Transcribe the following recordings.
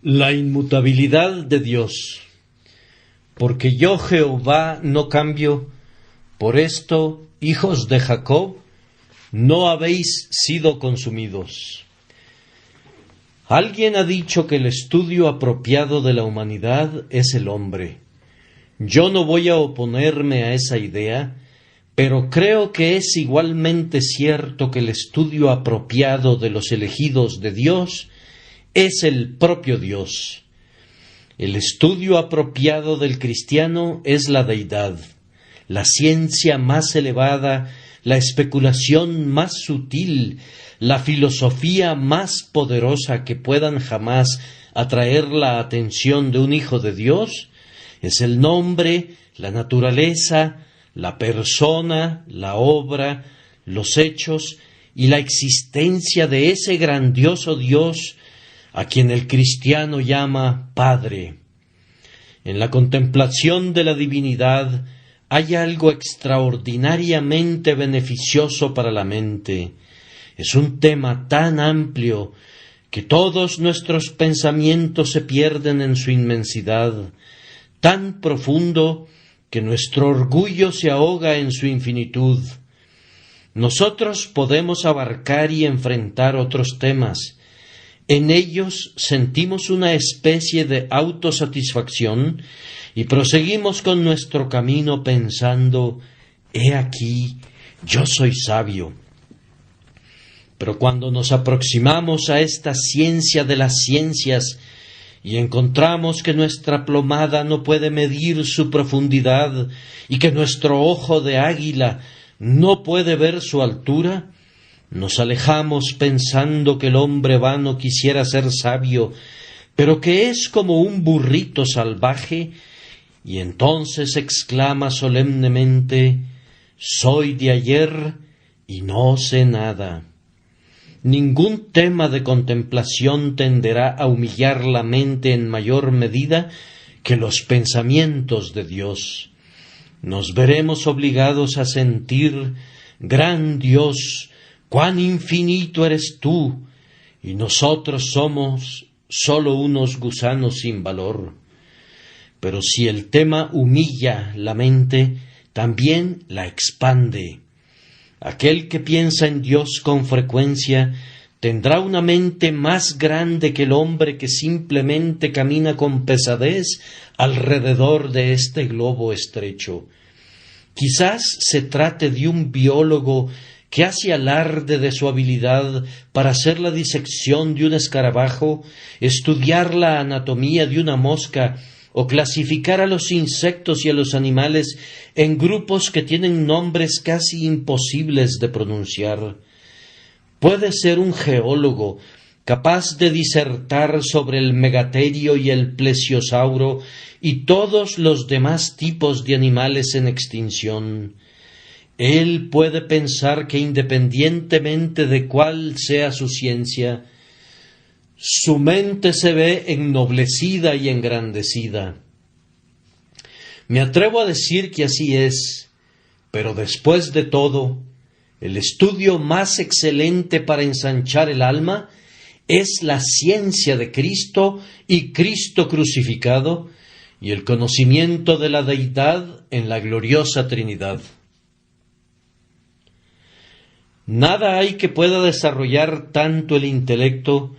La inmutabilidad de Dios. Porque yo, Jehová, no cambio, por esto, hijos de Jacob, no habéis sido consumidos. Alguien ha dicho que el estudio apropiado de la humanidad es el hombre. Yo no voy a oponerme a esa idea, pero creo que es igualmente cierto que el estudio apropiado de los elegidos de Dios es el propio Dios. El estudio apropiado del cristiano es la deidad, la ciencia más elevada, la especulación más sutil, la filosofía más poderosa que puedan jamás atraer la atención de un hijo de Dios, es el nombre, la naturaleza, la persona, la obra, los hechos y la existencia de ese grandioso Dios a quien el cristiano llama Padre. En la contemplación de la divinidad hay algo extraordinariamente beneficioso para la mente. Es un tema tan amplio que todos nuestros pensamientos se pierden en su inmensidad, tan profundo que nuestro orgullo se ahoga en su infinitud. Nosotros podemos abarcar y enfrentar otros temas. En ellos sentimos una especie de autosatisfacción y proseguimos con nuestro camino pensando, he aquí, yo soy sabio. Pero cuando nos aproximamos a esta ciencia de las ciencias y encontramos que nuestra plomada no puede medir su profundidad y que nuestro ojo de águila no puede ver su altura, nos alejamos pensando que el hombre vano quisiera ser sabio, pero que es como un burrito salvaje, y entonces exclama solemnemente, soy de ayer y no sé nada. Ningún tema de contemplación tenderá a humillar la mente en mayor medida que los pensamientos de Dios. Nos veremos obligados a sentir, gran Dios, cuán infinito eres tú, y nosotros somos sólo unos gusanos sin valor. Pero si el tema humilla la mente, también la expande. Aquel que piensa en Dios con frecuencia tendrá una mente más grande que el hombre que simplemente camina con pesadez alrededor de este globo estrecho. Quizás se trate de un biólogo que hace alarde de su habilidad para hacer la disección de un escarabajo, estudiar la anatomía de una mosca o clasificar a los insectos y a los animales en grupos que tienen nombres casi imposibles de pronunciar. Puede ser un geólogo capaz de disertar sobre el megaterio y el plesiosauro y todos los demás tipos de animales en extinción. Él puede pensar que independientemente de cuál sea su ciencia, su mente se ve ennoblecida y engrandecida. Me atrevo a decir que así es, pero después de todo, el estudio más excelente para ensanchar el alma es la ciencia de Cristo y Cristo crucificado y el conocimiento de la deidad en la gloriosa Trinidad. Nada hay que pueda desarrollar tanto el intelecto,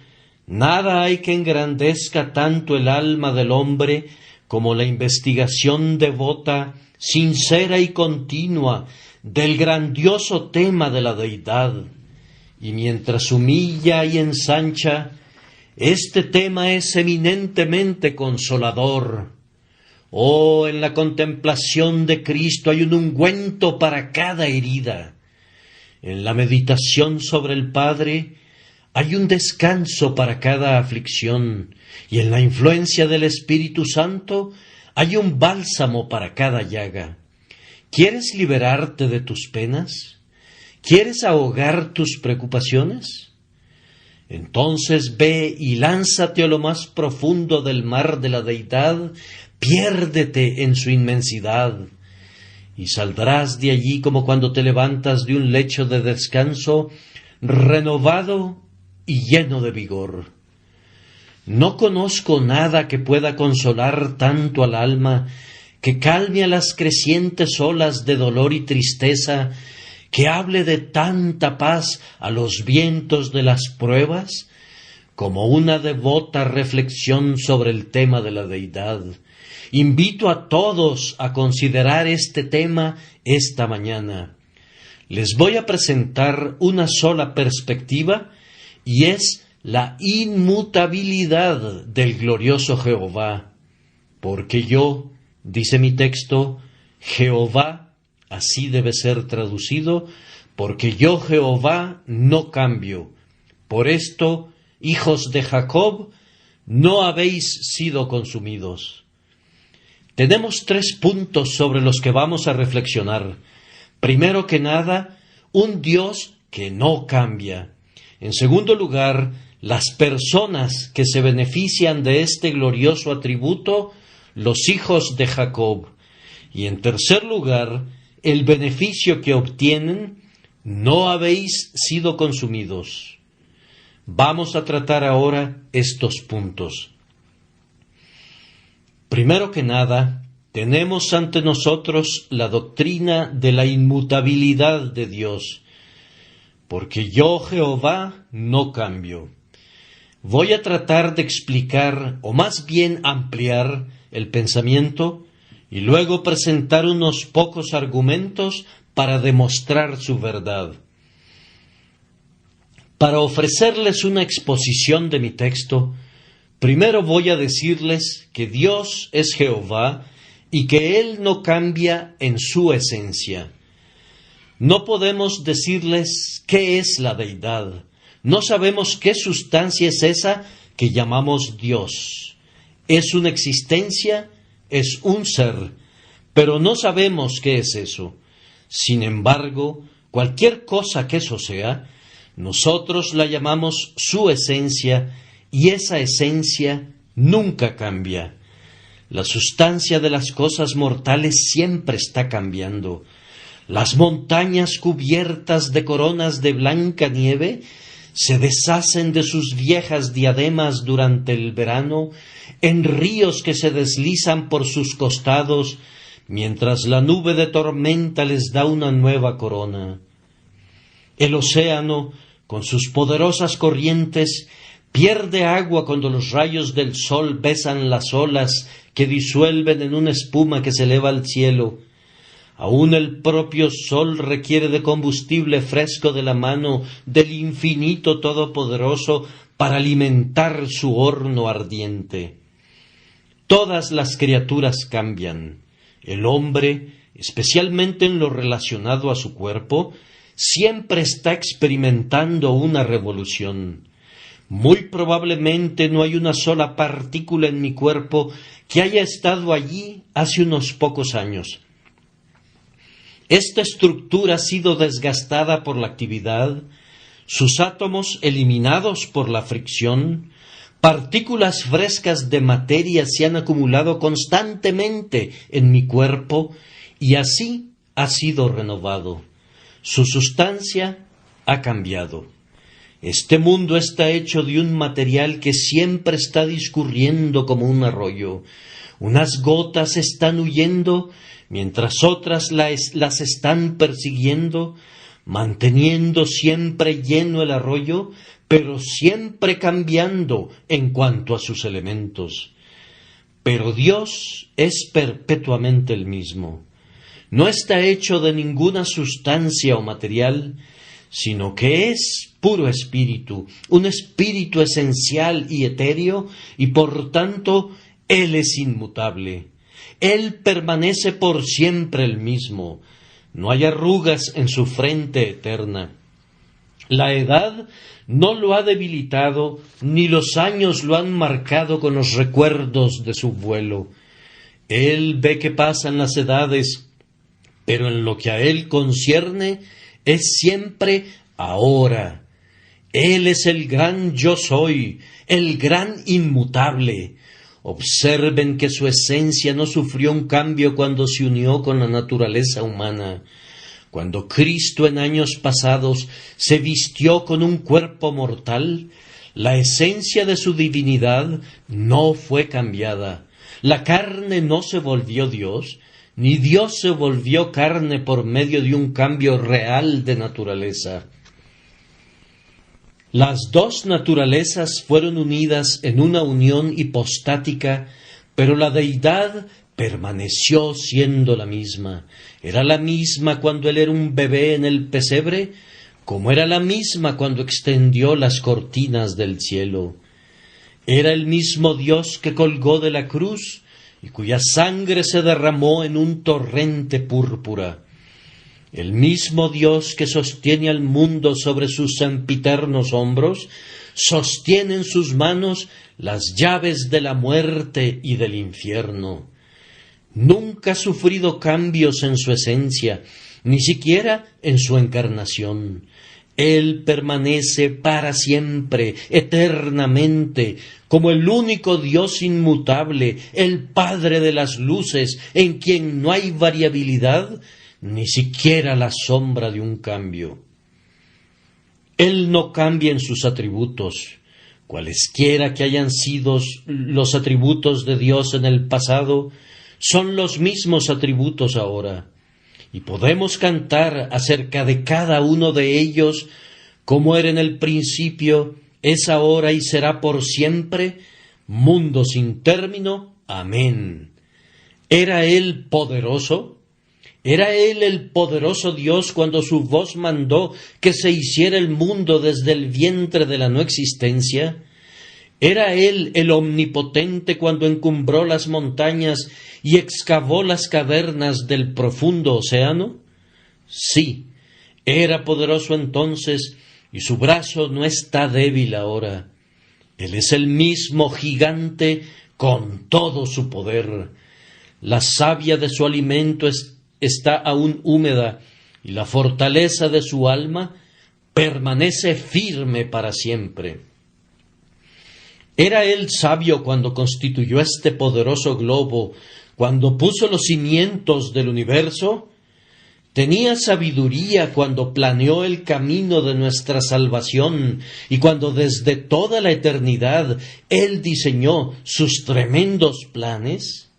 nada hay que engrandezca tanto el alma del hombre como la investigación devota, sincera y continua del grandioso tema de la deidad. Y mientras humilla y ensancha, este tema es eminentemente consolador. Oh, en la contemplación de Cristo hay un ungüento para cada herida. En la meditación sobre el Padre hay un descanso para cada aflicción, y en la influencia del Espíritu Santo hay un bálsamo para cada llaga. ¿Quieres liberarte de tus penas? ¿Quieres ahogar tus preocupaciones? Entonces ve y lánzate a lo más profundo del mar de la deidad, piérdete en su inmensidad, y saldrás de allí como cuando te levantas de un lecho de descanso, renovado y lleno de vigor. No conozco nada que pueda consolar tanto al alma, que calme a las crecientes olas de dolor y tristeza, que hable de tanta paz a los vientos de las pruebas, como una devota reflexión sobre el tema de la deidad. Invito a todos a considerar este tema esta mañana. Les voy a presentar una sola perspectiva, y es la inmutabilidad del glorioso Jehová. Porque yo, dice mi texto, Jehová, así debe ser traducido, porque yo, Jehová, no cambio. Por esto, hijos de Jacob, no habéis sido consumidos. Tenemos 3 puntos sobre los que vamos a reflexionar. Primero que nada, un Dios que no cambia. En segundo lugar, las personas que se benefician de este glorioso atributo, los hijos de Jacob. Y en tercer lugar, el beneficio que obtienen, no habéis sido consumidos. Vamos a tratar ahora estos puntos. Primero que nada, tenemos ante nosotros la doctrina de la inmutabilidad de Dios, porque yo, Jehová, no cambio. Voy a tratar de explicar, o más bien ampliar, el pensamiento, y luego presentar unos pocos argumentos para demostrar su verdad. Para ofrecerles una exposición de mi texto, primero voy a decirles que Dios es Jehová y que Él no cambia en su esencia. No podemos decirles qué es la deidad. No sabemos qué sustancia es esa que llamamos Dios. Es una existencia, es un ser, pero no sabemos qué es eso. Sin embargo, cualquier cosa que eso sea, nosotros la llamamos su esencia, y esa esencia nunca cambia. La sustancia de las cosas mortales siempre está cambiando. Las montañas cubiertas de coronas de blanca nieve se deshacen de sus viejas diademas durante el verano en ríos que se deslizan por sus costados, mientras la nube de tormenta les da una nueva corona. El océano, con sus poderosas corrientes, pierde agua cuando los rayos del sol besan las olas que disuelven en una espuma que se eleva al cielo. Aún el propio sol requiere de combustible fresco de la mano del infinito todopoderoso para alimentar su horno ardiente. Todas las criaturas cambian. El hombre, especialmente en lo relacionado a su cuerpo, siempre está experimentando una revolución. Muy probablemente no hay una sola partícula en mi cuerpo que haya estado allí hace unos pocos años. Esta estructura ha sido desgastada por la actividad, sus átomos eliminados por la fricción, partículas frescas de materia se han acumulado constantemente en mi cuerpo y así ha sido renovado. Su sustancia ha cambiado. Este mundo está hecho de un material que siempre está discurriendo como un arroyo. Unas gotas están huyendo, mientras otras las están persiguiendo, manteniendo siempre lleno el arroyo, pero siempre cambiando en cuanto a sus elementos. Pero Dios es perpetuamente el mismo. No está hecho de ninguna sustancia o material, sino que es puro espíritu, un espíritu esencial y etéreo, y por tanto Él es inmutable. Él permanece por siempre el mismo. No hay arrugas en su frente eterna. La edad no lo ha debilitado, ni los años lo han marcado con los recuerdos de su vuelo. Él ve que pasan las edades, pero en lo que a Él concierne es siempre ahora. Él es el gran yo soy, el gran inmutable. Observen que su esencia no sufrió un cambio cuando se unió con la naturaleza humana. Cuando Cristo en años pasados se vistió con un cuerpo mortal, La esencia de su divinidad no fue cambiada. La carne no se volvió Dios, ni Dios se volvió carne por medio de un cambio real de naturaleza. Las dos naturalezas fueron unidas en una unión hipostática, pero la deidad permaneció siendo la misma. Era la misma cuando él era un bebé en el pesebre, como era la misma cuando extendió las cortinas del cielo. Era el mismo Dios que colgó de la cruz y cuya sangre se derramó en un torrente púrpura. El mismo Dios que sostiene al mundo sobre sus sempiternos hombros, sostiene en sus manos las llaves de la muerte y del infierno. Nunca ha sufrido cambios en su esencia, ni siquiera en su encarnación. Él permanece para siempre, eternamente, como el único Dios inmutable, el Padre de las luces, en quien no hay variabilidad, ni siquiera la sombra de un cambio. Él no cambia en sus atributos. Cualesquiera que hayan sido los atributos de Dios en el pasado, son los mismos atributos ahora. Y podemos cantar acerca de cada uno de ellos, como era en el principio, es ahora y será por siempre, mundo sin término. Amén. ¿Era Él poderoso? ¿Era Él el poderoso Dios cuando su voz mandó que se hiciera el mundo desde el vientre de la no existencia? ¿Era Él el omnipotente cuando encumbró las montañas y excavó las cavernas del profundo océano? Sí, era poderoso entonces, y su brazo no está débil ahora. Él es el mismo gigante con todo su poder. La savia de su alimento está aún húmeda, y la fortaleza de su alma permanece firme para siempre. ¿Era él sabio cuando constituyó este poderoso globo, cuando puso los cimientos del universo? ¿Tenía sabiduría cuando planeó el camino de nuestra salvación y cuando desde toda la eternidad él diseñó sus tremendos planes?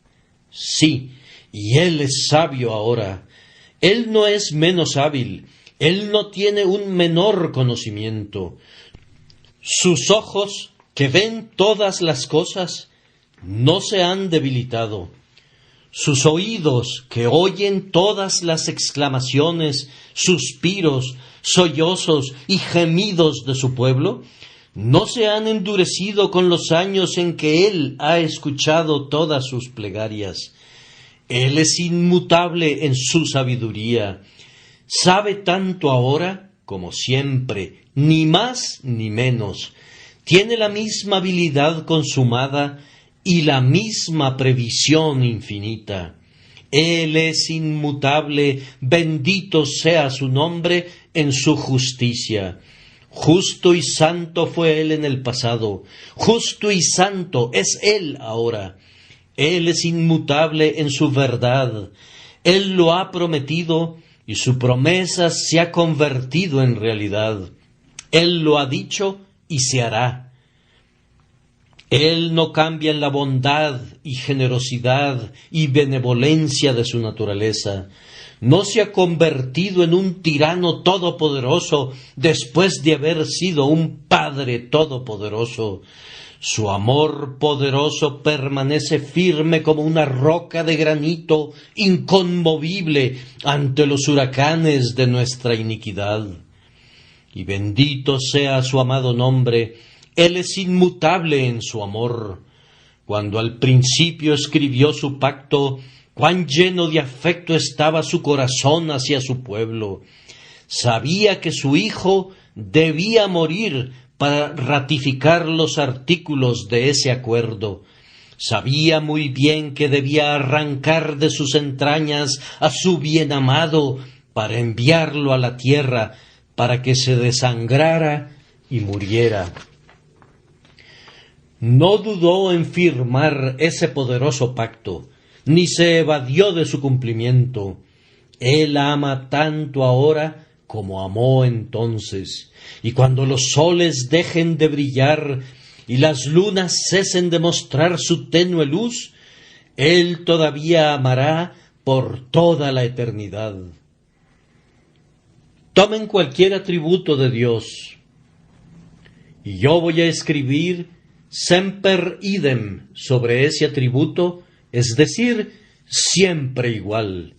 Sí, y él es sabio ahora. Él no es menos hábil, él no tiene un menor conocimiento. Sus ojos, que ven todas las cosas, no se han debilitado. Sus oídos, que oyen todas las exclamaciones, suspiros, sollozos y gemidos de su pueblo, no se han endurecido con los años en que Él ha escuchado todas sus plegarias. Él es inmutable en su sabiduría. Sabe tanto ahora como siempre, ni más ni menos. Tiene la misma habilidad consumada y la misma previsión infinita. Él es inmutable, bendito sea su nombre en su justicia. Justo y santo fue Él en el pasado, justo y santo es Él ahora. Él es inmutable en su verdad. Él lo ha prometido y su promesa se ha convertido en realidad. Él lo ha dicho y se hará. Él no cambia en la bondad y generosidad y benevolencia de su naturaleza. No se ha convertido en un tirano todopoderoso después de haber sido un Padre todopoderoso. Su amor poderoso permanece firme como una roca de granito, inconmovible ante los huracanes de nuestra iniquidad. Y bendito sea su amado nombre. Él es inmutable en su amor. Cuando al principio escribió su pacto, cuán lleno de afecto estaba su corazón hacia su pueblo. Sabía que su Hijo debía morir para ratificar los artículos de ese acuerdo. Sabía muy bien que debía arrancar de sus entrañas a su bien amado para enviarlo a la tierra, para que se desangrara y muriera. No dudó en firmar ese poderoso pacto, ni se evadió de su cumplimiento. Él ama tanto ahora como amó entonces, y cuando los soles dejen de brillar y las lunas cesen de mostrar su tenue luz, Él todavía amará por toda la eternidad. Tomen cualquier atributo de Dios, y yo voy a escribir semper idem sobre ese atributo, es decir, siempre igual.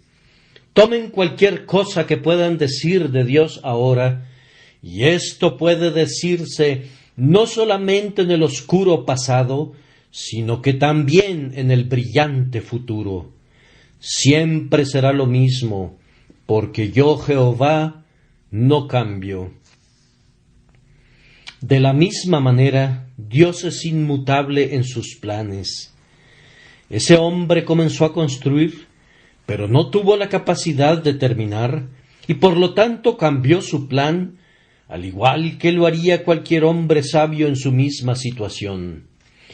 Tomen cualquier cosa que puedan decir de Dios ahora, y esto puede decirse no solamente en el oscuro pasado, sino que también en el brillante futuro. Siempre será lo mismo, porque yo, Jehová, no cambio. De la misma manera, Dios es inmutable en sus planes. Ese hombre comenzó a construir, pero no tuvo la capacidad de terminar, y por lo tanto cambió su plan, al igual que lo haría cualquier hombre sabio en su misma situación.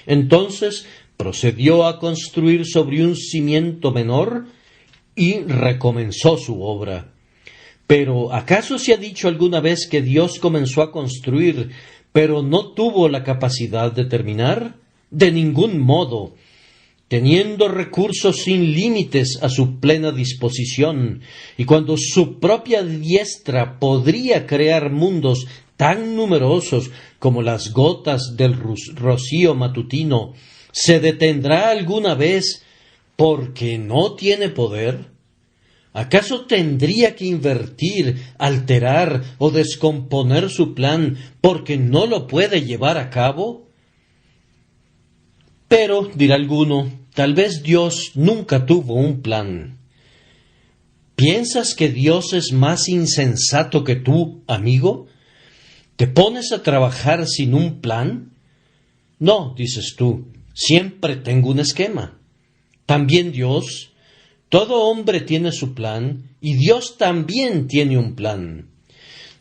Entonces procedió a construir sobre un cimiento menor y recomenzó su obra. Pero ¿acaso se ha dicho alguna vez que Dios comenzó a construir, pero no tuvo la capacidad de terminar? De ningún modo. Teniendo recursos sin límites a su plena disposición, y cuando su propia diestra podría crear mundos tan numerosos como las gotas del rocío matutino, ¿se detendrá alguna vez porque no tiene poder? ¿Acaso tendría que invertir, alterar o descomponer su plan porque no lo puede llevar a cabo? Pero, dirá alguno, tal vez Dios nunca tuvo un plan. ¿Piensas que Dios es más insensato que tú, amigo? ¿Te pones a trabajar sin un plan? No, dices tú, siempre tengo un esquema. También Dios. Todo hombre tiene su plan, y Dios también tiene un plan.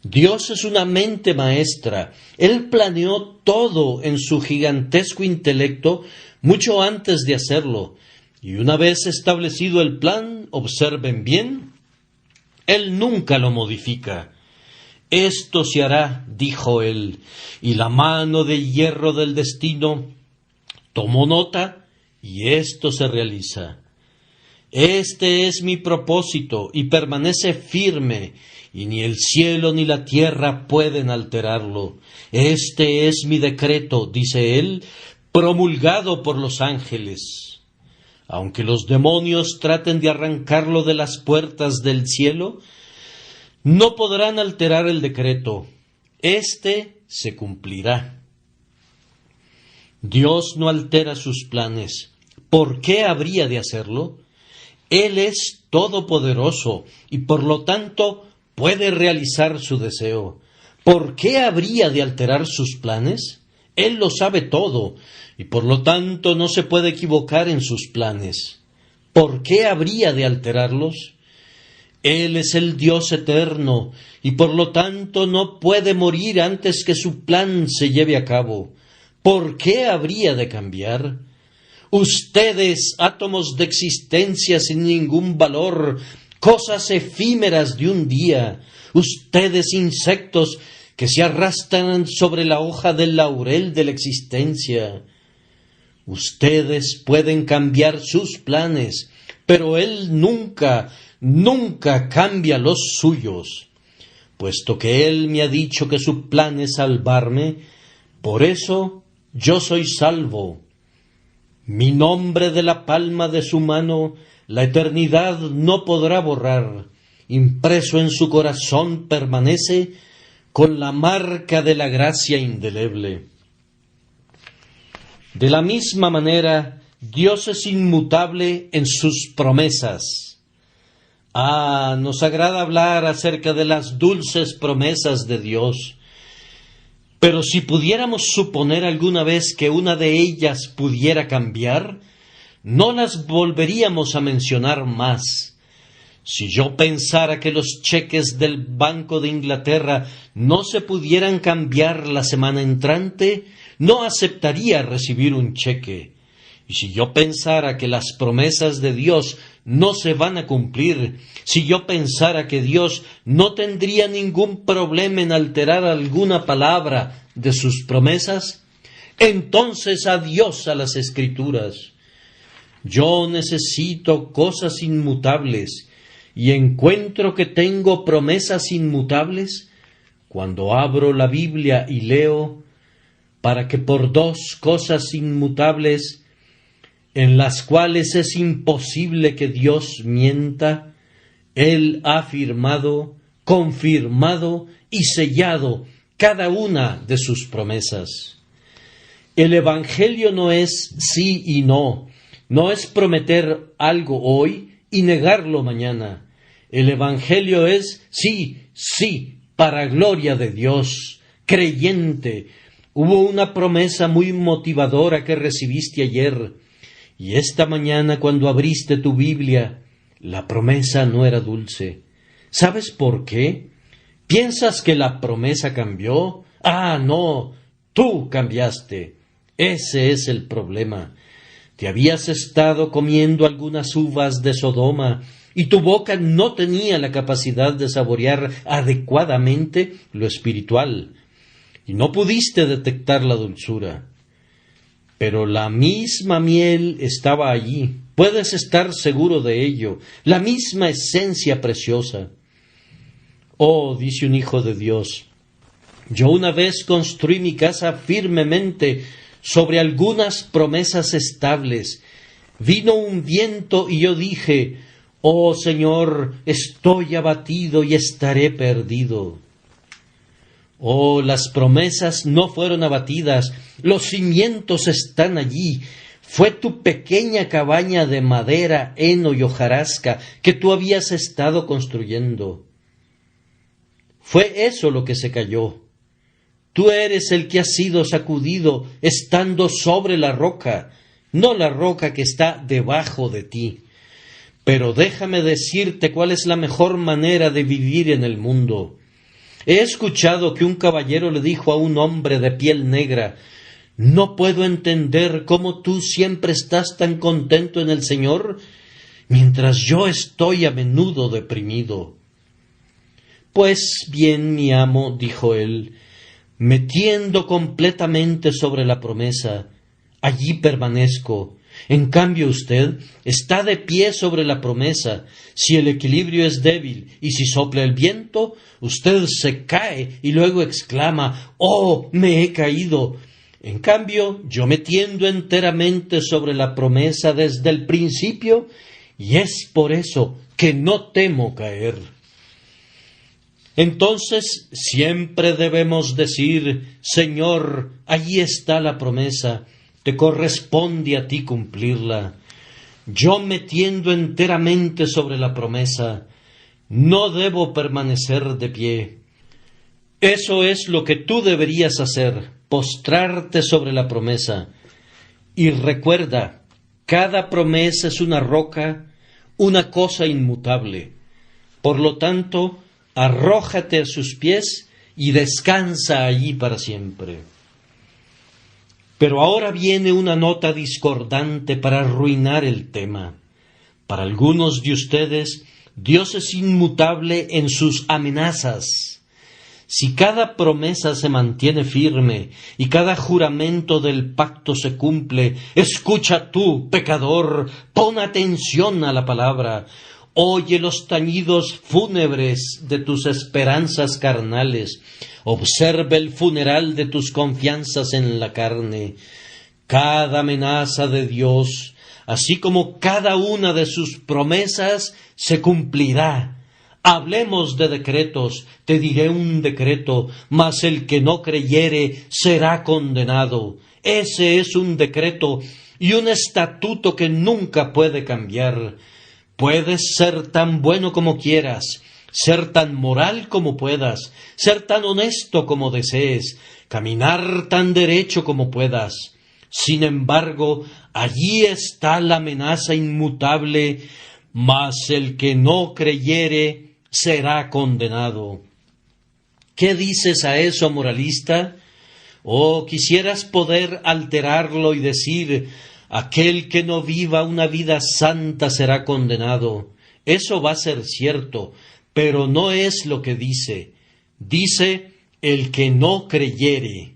Dios es una mente maestra. Él planeó todo en su gigantesco intelecto mucho antes de hacerlo, y una vez establecido el plan, observen bien, Él nunca lo modifica. Esto se hará, dijo Él, y la mano de hierro del destino tomó nota, y esto se realiza. Este es mi propósito, y permanece firme, y ni el cielo ni la tierra pueden alterarlo. Este es mi decreto, dice Él, promulgado por los ángeles. Aunque los demonios traten de arrancarlo de las puertas del cielo, no podrán alterar el decreto. Este se cumplirá. Dios no altera sus planes. ¿Por qué habría de hacerlo? Él es todopoderoso y por lo tanto puede realizar su deseo. ¿Por qué habría de alterar sus planes? Él lo sabe todo y por lo tanto no se puede equivocar en sus planes. ¿Por qué habría de alterarlos? Él es el Dios eterno y por lo tanto no puede morir antes que su plan se lleve a cabo. ¿Por qué habría de cambiar? Ustedes, átomos de existencia sin ningún valor, cosas efímeras de un día, ustedes, insectos que se arrastran sobre la hoja del laurel de la existencia, ustedes pueden cambiar sus planes, pero Él nunca cambia los suyos. Puesto que Él me ha dicho que su plan es salvarme, por eso yo soy salvo. Mi nombre de la palma de su mano, la eternidad no podrá borrar. Impreso en su corazón permanece con la marca de la gracia indeleble. De la misma manera, Dios es inmutable en sus promesas. Nos agrada hablar acerca de las dulces promesas de Dios. Pero si pudiéramos suponer alguna vez que una de ellas pudiera cambiar, no las volveríamos a mencionar más. Si yo pensara que los cheques del Banco de Inglaterra no se pudieran cambiar la semana entrante, no aceptaría recibir un cheque. Y si yo pensara que las promesas de Dios no se van a cumplir, si yo pensara que Dios no tendría ningún problema en alterar alguna palabra de sus promesas, entonces adiós a las Escrituras. Yo necesito cosas inmutables y encuentro que tengo promesas inmutables cuando abro la Biblia y leo para que por dos cosas inmutables en las cuales es imposible que Dios mienta, Él ha firmado, confirmado y sellado cada una de sus promesas. El Evangelio no es sí y no, no es prometer algo hoy y negarlo mañana. El Evangelio es sí, sí, para gloria de Dios, creyente. Hubo una promesa muy motivadora que recibiste ayer, y esta mañana cuando abriste tu Biblia, la promesa no era dulce. ¿Sabes por qué? ¿Piensas que la promesa cambió? Ah, no, tú cambiaste. Ese es el problema. Te habías estado comiendo algunas uvas de Sodoma y tu boca no tenía la capacidad de saborear adecuadamente lo espiritual y no pudiste detectar la dulzura. Pero la misma miel estaba allí, puedes estar seguro de ello, la misma esencia preciosa. Oh, dice un hijo de Dios, yo una vez construí mi casa firmemente sobre algunas promesas estables. Vino un viento y yo dije, oh Señor, estoy abatido y estaré perdido. Oh, las promesas no fueron abatidas, los cimientos están allí. Fue tu pequeña cabaña de madera, heno y hojarasca que tú habías estado construyendo. Fue eso lo que se cayó. Tú eres el que ha sido sacudido estando sobre la roca, no la roca que está debajo de ti. Pero déjame decirte cuál es la mejor manera de vivir en el mundo. He escuchado que un caballero le dijo a un hombre de piel negra, «No puedo entender cómo tú siempre estás tan contento en el Señor, mientras yo estoy a menudo deprimido». «Pues bien, mi amo», dijo él, «me tiendo completamente sobre la promesa, allí permanezco. En cambio usted está de pie sobre la promesa. Si el equilibrio es débil y si sopla el viento, usted se cae y luego exclama, ¡oh, me he caído! En cambio, yo me tiendo enteramente sobre la promesa desde el principio y es por eso que no temo caer». Entonces siempre debemos decir, Señor, allí está la promesa, te corresponde a ti cumplirla. Yo me tiendo enteramente sobre la promesa, no debo permanecer de pie. Eso es lo que tú deberías hacer, postrarte sobre la promesa. Y recuerda, cada promesa es una roca, una cosa inmutable. Por lo tanto, arrójate a sus pies y descansa allí para siempre. Pero ahora viene una nota discordante para arruinar el tema. Para algunos de ustedes, Dios es inmutable en sus amenazas. Si cada promesa se mantiene firme y cada juramento del pacto se cumple, escucha tú, pecador, pon atención a la palabra. Oye los tañidos fúnebres de tus esperanzas carnales. Observa el funeral de tus confianzas en la carne. Cada amenaza de Dios, así como cada una de sus promesas, se cumplirá. Hablemos de decretos, te diré un decreto, mas el que no creyere será condenado. Ese es un decreto y un estatuto que nunca puede cambiar. Puedes ser tan bueno como quieras, ser tan moral como puedas, ser tan honesto como desees, caminar tan derecho como puedas. Sin embargo, allí está la amenaza inmutable, mas el que no creyere será condenado. ¿Qué dices a eso, moralista? ¿O quisieras poder alterarlo y decir, Aquel que no viva una vida santa será condenado. Eso va a ser cierto, pero no es lo que dice. Dice, el que no creyere.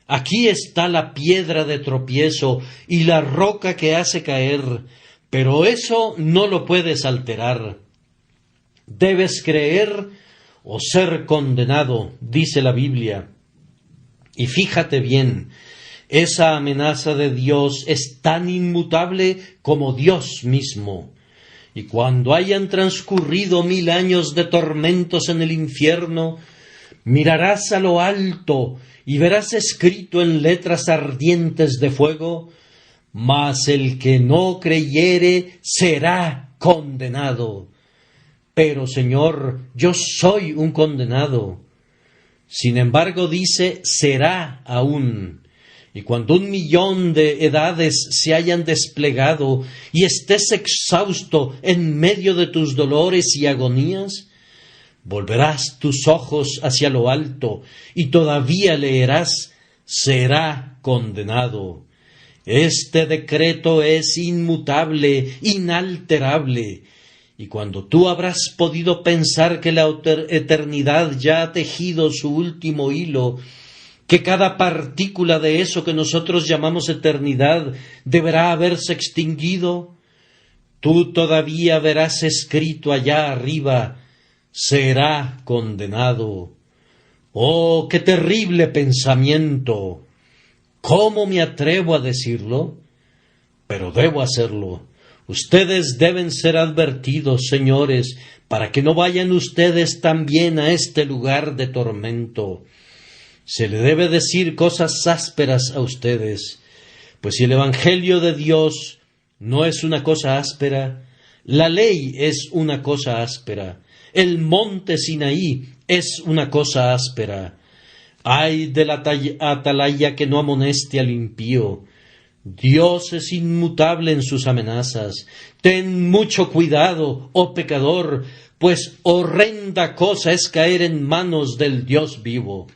Aquí está la piedra de tropiezo y la roca que hace caer, pero eso no lo puedes alterar. Debes creer o ser condenado, dice la Biblia. Y fíjate bien, esa amenaza de Dios es tan inmutable como Dios mismo. Y cuando hayan transcurrido 1000 años de tormentos en el infierno, mirarás a lo alto y verás escrito en letras ardientes de fuego: mas el que no creyere será condenado. Pero, Señor, yo soy un condenado. Sin embargo, dice, será aún. Y cuando 1.000.000 de edades se hayan desplegado y estés exhausto en medio de tus dolores y agonías, volverás tus ojos hacia lo alto y todavía leerás: será condenado. Este decreto es inmutable, inalterable. Y cuando tú habrás podido pensar que la eternidad ya ha tejido su último hilo, que cada partícula de eso que nosotros llamamos eternidad deberá haberse extinguido, tú todavía verás escrito allá arriba: será condenado. ¡Oh, qué terrible pensamiento! ¿Cómo me atrevo a decirlo? Pero debo hacerlo. Ustedes deben ser advertidos, señores, para que no vayan ustedes también a este lugar de tormento. Se le debe decir cosas ásperas a ustedes, pues si el Evangelio de Dios no es una cosa áspera, la ley es una cosa áspera, el monte Sinaí es una cosa áspera. Ay de la atalaya que no amoneste al impío. Dios es inmutable en sus amenazas. Ten mucho cuidado, oh pecador, pues horrenda cosa es caer en manos del Dios vivo.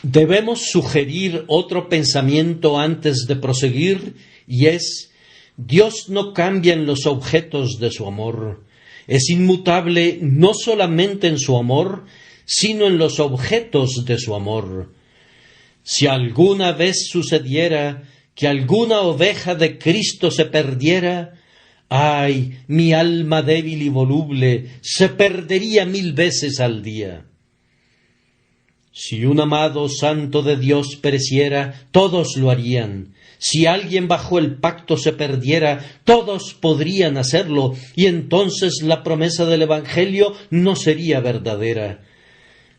Debemos sugerir otro pensamiento antes de proseguir, y es: Dios no cambia en los objetos de su amor. Es inmutable no solamente en su amor, sino en los objetos de su amor. Si alguna vez sucediera que alguna oveja de Cristo se perdiera, ¡ay, mi alma débil y voluble se perdería 1000 veces al día! Si un amado santo de Dios pereciera, todos lo harían. Si alguien bajo el pacto se perdiera, todos podrían hacerlo, y entonces la promesa del Evangelio no sería verdadera.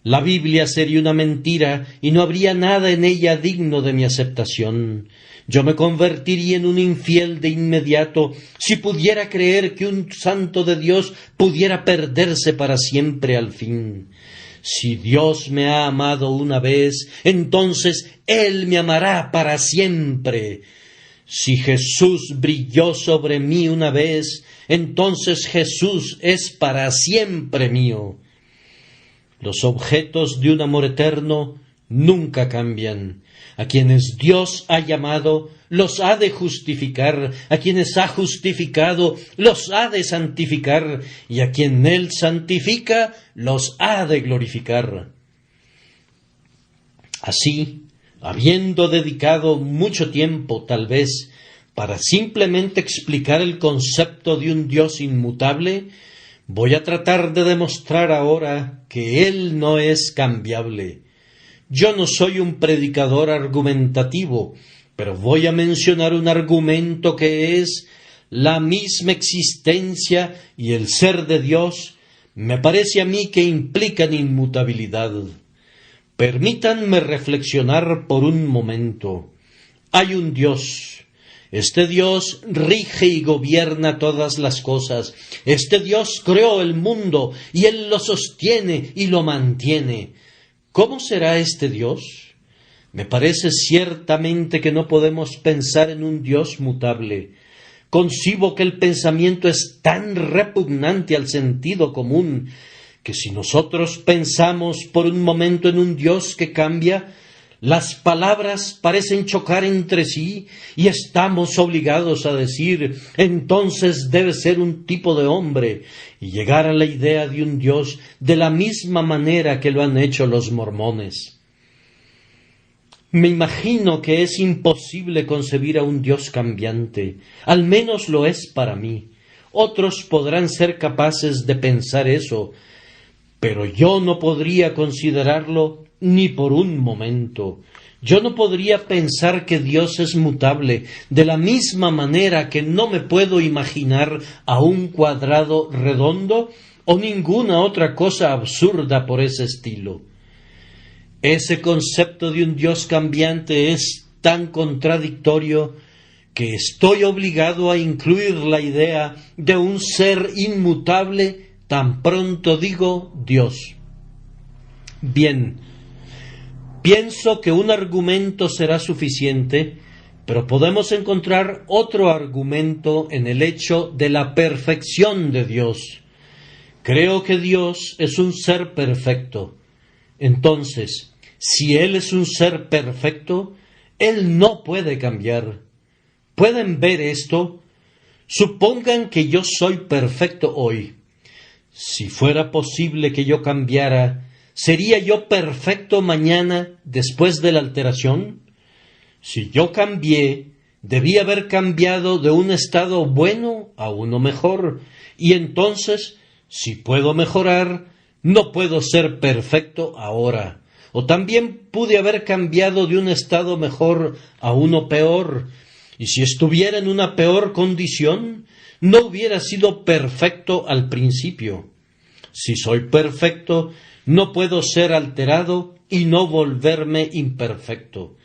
La Biblia sería una mentira y no habría nada en ella digno de mi aceptación. Yo me convertiría en un infiel de inmediato si pudiera creer que un santo de Dios pudiera perderse para siempre al fin. Si Dios me ha amado una vez, entonces Él me amará para siempre. Si Jesús brilló sobre mí una vez, entonces Jesús es para siempre mío. Los objetos de un amor eterno nunca cambian. A quienes Dios ha llamado, los ha de justificar. A quienes ha justificado, los ha de santificar. Y a quien Él santifica, los ha de glorificar. Así, habiendo dedicado mucho tiempo, tal vez, para simplemente explicar el concepto de un Dios inmutable, voy a tratar de demostrar ahora que Él no es cambiable. Yo no soy un predicador argumentativo, pero voy a mencionar un argumento que es la misma existencia y el ser de Dios. Me parece a mí que implican inmutabilidad. Permítanme reflexionar por un momento. Hay un Dios. Este Dios rige y gobierna todas las cosas. Este Dios creó el mundo y Él lo sostiene y lo mantiene. ¿Cómo será este Dios? Me parece ciertamente que no podemos pensar en un Dios mutable. Concibo que el pensamiento es tan repugnante al sentido común que si nosotros pensamos por un momento en un Dios que cambia, Las palabras parecen chocar entre sí y estamos obligados a decir, entonces debe ser un tipo de hombre, y llegar a la idea de un Dios de la misma manera que lo han hecho los mormones. Me imagino que es imposible concebir a un Dios cambiante, al menos lo es para mí. Otros podrán ser capaces de pensar eso, pero yo no podría considerarlo ni por un momento. Yo no podría pensar que Dios es mutable, de la misma manera que no me puedo imaginar a un cuadrado redondo o ninguna otra cosa absurda por ese estilo. Ese concepto de un Dios cambiante es tan contradictorio que estoy obligado a incluir la idea de un ser inmutable tan pronto digo Dios. Bien, pienso que un argumento será suficiente, pero podemos encontrar otro argumento en el hecho de la perfección de Dios. Creo que Dios es un ser perfecto. Entonces, si Él es un ser perfecto, Él no puede cambiar. ¿Pueden ver esto? Supongan que yo soy perfecto hoy. Si fuera posible que yo cambiara, ¿sería yo perfecto mañana después de la alteración? Si yo cambié, debí haber cambiado de un estado bueno a uno mejor, y entonces, si puedo mejorar, no puedo ser perfecto ahora. O también pude haber cambiado de un estado mejor a uno peor, y si estuviera en una peor condición, no hubiera sido perfecto al principio. Si soy perfecto, no puedo ser alterado y no volverme imperfecto.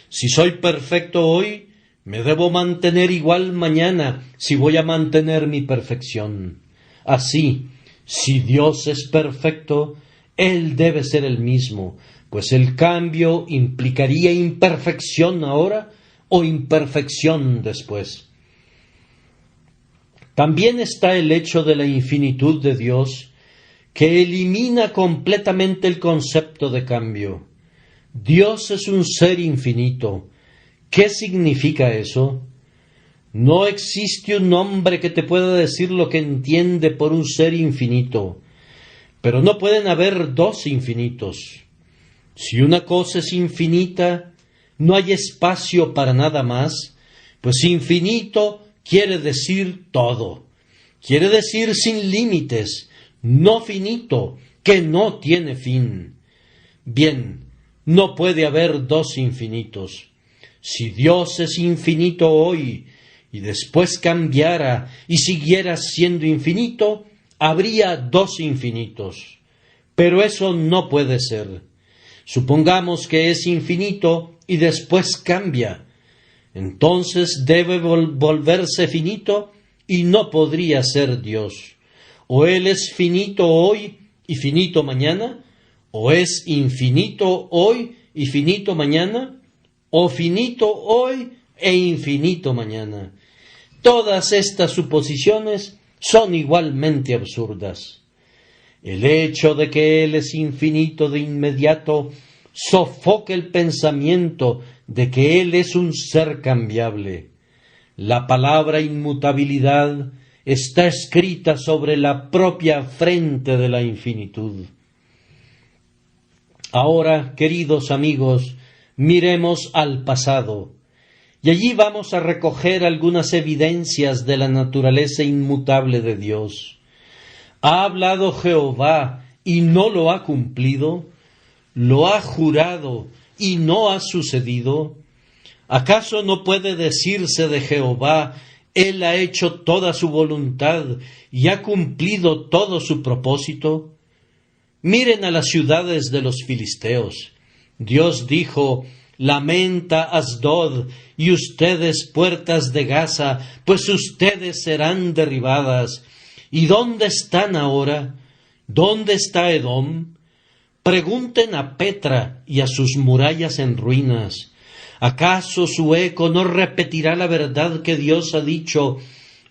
Si soy perfecto hoy, me debo mantener igual mañana si voy a mantener mi perfección. Así, si Dios es perfecto, Él debe ser el mismo, pues el cambio implicaría imperfección ahora o imperfección después. También está el hecho de la infinitud de Dios, que elimina completamente el concepto de cambio. Dios es un ser infinito. ¿Qué significa eso? No existe un hombre que te pueda decir lo que entiende por un ser infinito, pero no pueden haber dos infinitos. Si una cosa es infinita, no hay espacio para nada más, pues infinito quiere decir todo. Quiere decir sin límites, no finito, que no tiene fin. Bien, no puede haber dos infinitos. Si Dios es infinito hoy y después cambiara y siguiera siendo infinito, habría dos infinitos. Pero eso no puede ser. Supongamos que es infinito y después cambia. Entonces debe volverse finito y no podría ser Dios. O Él es finito hoy y finito mañana, o es infinito hoy y finito mañana, o finito hoy e infinito mañana. Todas estas suposiciones son igualmente absurdas. El hecho de que Él es infinito de inmediato sofoca el pensamiento de que Él es un ser cambiable. La palabra inmutabilidad está escrita sobre la propia frente de la infinitud. Ahora, queridos amigos, miremos al pasado, y allí vamos a recoger algunas evidencias de la naturaleza inmutable de Dios. ¿Ha hablado Jehová y no lo ha cumplido? ¿Lo ha jurado y no ha sucedido? ¿Acaso no puede decirse de Jehová, Él ha hecho toda su voluntad y ha cumplido todo su propósito? Miren a las ciudades de los filisteos. Dios dijo, lamenta Asdod, y ustedes puertas de Gaza, pues ustedes serán derribadas. ¿Y dónde están ahora? ¿Dónde está Edom? Pregunten a Petra y a sus murallas en ruinas. ¿Acaso su eco no repetirá la verdad que Dios ha dicho?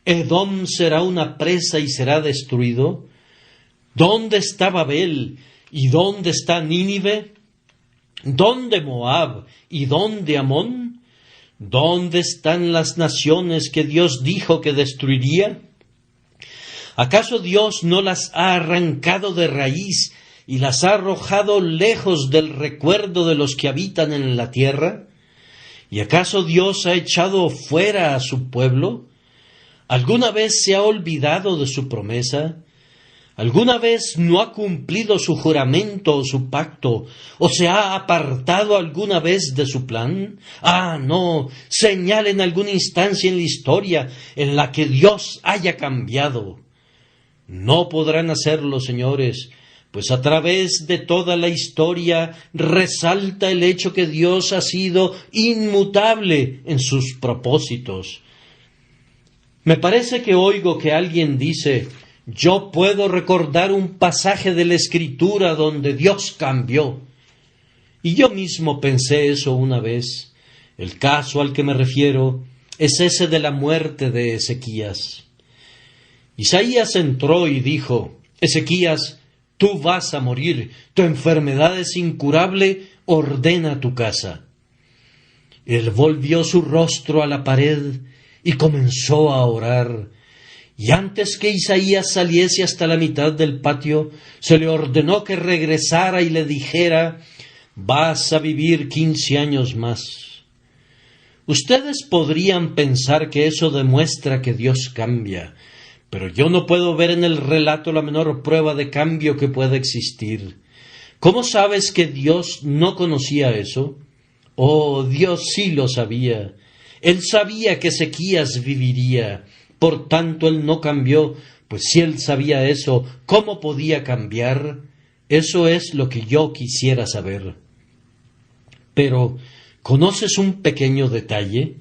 ¿Edom será una presa y será destruido? ¿Dónde está Babel y dónde está Nínive? ¿Dónde Moab y dónde Amón? ¿Dónde están las naciones que Dios dijo que destruiría? ¿Acaso Dios no las ha arrancado de raíz y las ha arrojado lejos del recuerdo de los que habitan en la tierra? ¿Y acaso Dios ha echado fuera a su pueblo? ¿Alguna vez se ha olvidado de su promesa? ¿Alguna vez no ha cumplido su juramento o su pacto? ¿O se ha apartado alguna vez de su plan? Ah, no, señalen alguna instancia en la historia en la que Dios haya cambiado. No podrán hacerlo, señores, pues a través de toda la historia resalta el hecho que Dios ha sido inmutable en sus propósitos. Me parece que oigo que alguien dice: yo puedo recordar un pasaje de la Escritura donde Dios cambió. Y yo mismo pensé eso una vez. El caso al que me refiero es ese de la muerte de Ezequías. Isaías entró y dijo: Ezequías, tú vas a morir, tu enfermedad es incurable, ordena tu casa. Él volvió su rostro a la pared y comenzó a orar. Y antes que Isaías saliese hasta la mitad del patio, se le ordenó que regresara y le dijera: vas a vivir 15 años más. Ustedes podrían pensar que eso demuestra que Dios cambia, pero yo no puedo ver en el relato la menor prueba de cambio que pueda existir. ¿Cómo sabes que Dios no conocía eso? Oh, Dios sí lo sabía. Él sabía que Ezequías viviría. Por tanto, él no cambió, pues si él sabía eso, ¿cómo podía cambiar? Eso es lo que yo quisiera saber. Pero, ¿conoces un pequeño detalle?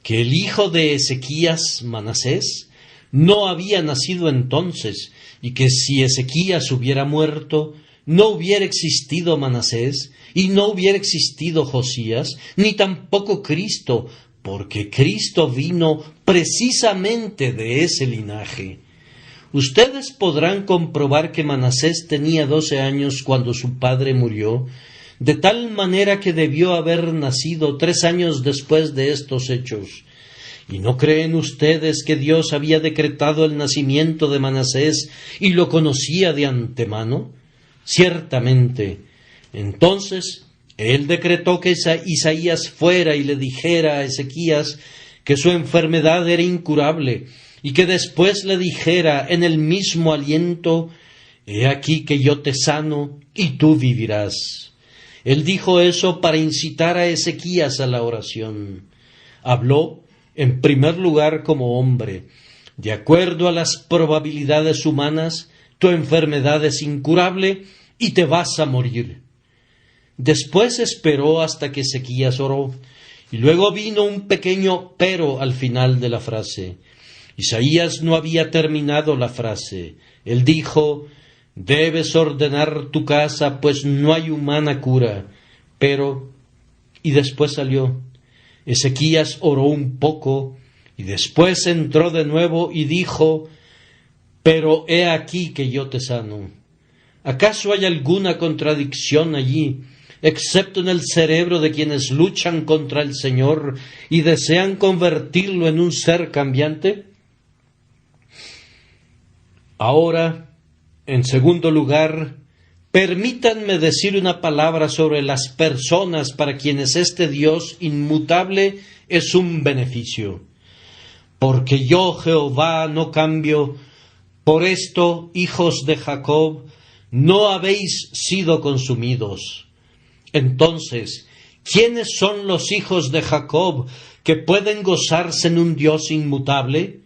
Que el hijo de Ezequías, Manasés, no había nacido entonces, y que si Ezequías hubiera muerto, no hubiera existido Manasés, y no hubiera existido Josías, ni tampoco Cristo, porque Cristo vino precisamente de ese linaje. Ustedes podrán comprobar que Manasés tenía 12 años cuando su padre murió, de tal manera que debió haber nacido 3 años después de estos hechos. ¿Y no creen ustedes que Dios había decretado el nacimiento de Manasés y lo conocía de antemano? Ciertamente. Entonces, él decretó que Isaías fuera y le dijera a Ezequías que su enfermedad era incurable, y que después le dijera en el mismo aliento: he aquí que yo te sano y tú vivirás. Él dijo eso para incitar a Ezequías a la oración. Habló, en primer lugar, como hombre. De acuerdo a las probabilidades humanas, tu enfermedad es incurable y te vas a morir. Después esperó hasta que Ezequías oró, y luego vino un pequeño pero al final de la frase. Isaías no había terminado la frase. Él dijo: debes ordenar tu casa, pues no hay humana cura. Pero, y después salió. Ezequías oró un poco, y después entró de nuevo y dijo: pero he aquí que yo te sano. ¿Acaso hay alguna contradicción allí, excepto en el cerebro de quienes luchan contra el Señor y desean convertirlo en un ser cambiante? Ahora, en segundo lugar, permítanme decir una palabra sobre las personas para quienes este Dios inmutable es un beneficio. Porque yo, Jehová, no cambio. Por esto, hijos de Jacob, no habéis sido consumidos. Entonces, ¿quiénes son los hijos de Jacob que pueden gozarse en un Dios inmutable?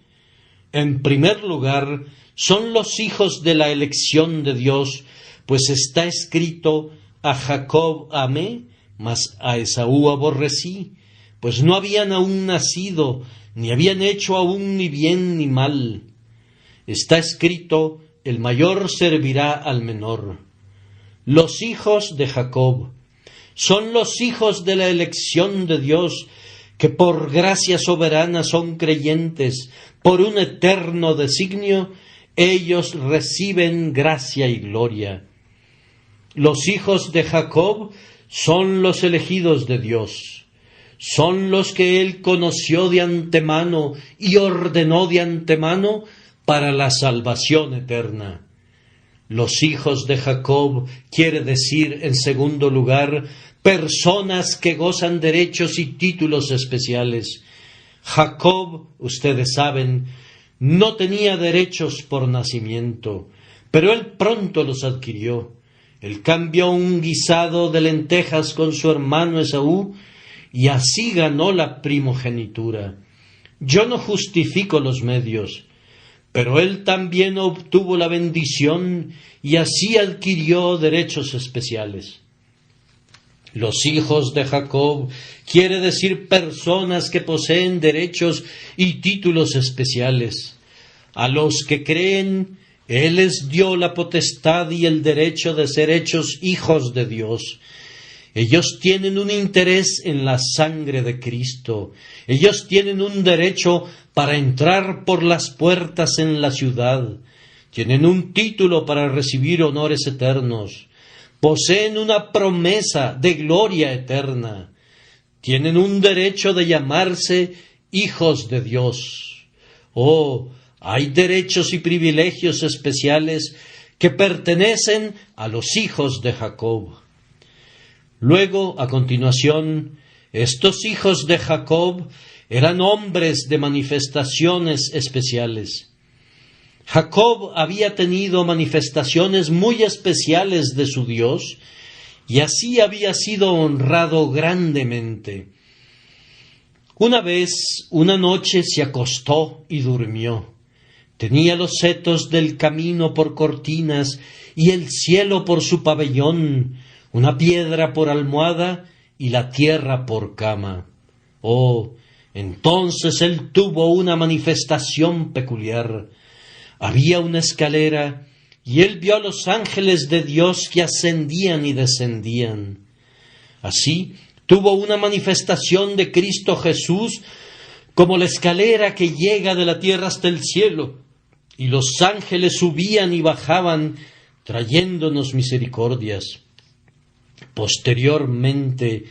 En primer lugar, son los hijos de la elección de Dios, pues está escrito: a Jacob amé, mas a Esaú aborrecí, pues no habían aún nacido, ni habían hecho aún ni bien ni mal. Está escrito: el mayor servirá al menor. Los hijos de Jacob son los hijos de la elección de Dios, que por gracia soberana son creyentes. Por un eterno designio, ellos reciben gracia y gloria. Los hijos de Jacob son los elegidos de Dios, son los que Él conoció de antemano y ordenó de antemano para la salvación eterna. Los hijos de Jacob quiere decir, en segundo lugar, personas que gozan derechos y títulos especiales. Jacob, ustedes saben, no tenía derechos por nacimiento, pero él pronto los adquirió. Él cambió un guisado de lentejas con su hermano Esaú y así ganó la primogenitura. Yo no justifico los medios, pero él también obtuvo la bendición y así adquirió derechos especiales. Los hijos de Jacob quiere decir personas que poseen derechos y títulos especiales. A los que creen, Él les dio la potestad y el derecho de ser hechos hijos de Dios. Ellos tienen un interés en la sangre de Cristo. Ellos tienen un derecho para entrar por las puertas en la ciudad. Tienen un título para recibir honores eternos. Poseen una promesa de gloria eterna. Tienen un derecho de llamarse hijos de Dios. Oh, hay derechos y privilegios especiales que pertenecen a los hijos de Jacob. Luego, a continuación, estos hijos de Jacob eran hombres de manifestaciones especiales. Jacob había tenido manifestaciones muy especiales de su Dios y así había sido honrado grandemente. Una vez, una noche se acostó y durmió. Tenía los setos del camino por cortinas y el cielo por su pabellón, una piedra por almohada y la tierra por cama. Oh, entonces él tuvo una manifestación peculiar. Había una escalera y él vio a los ángeles de Dios que ascendían y descendían. Así tuvo una manifestación de Cristo Jesús como la escalera que llega de la tierra hasta el cielo, y los ángeles subían y bajaban trayéndonos misericordias. Posteriormente,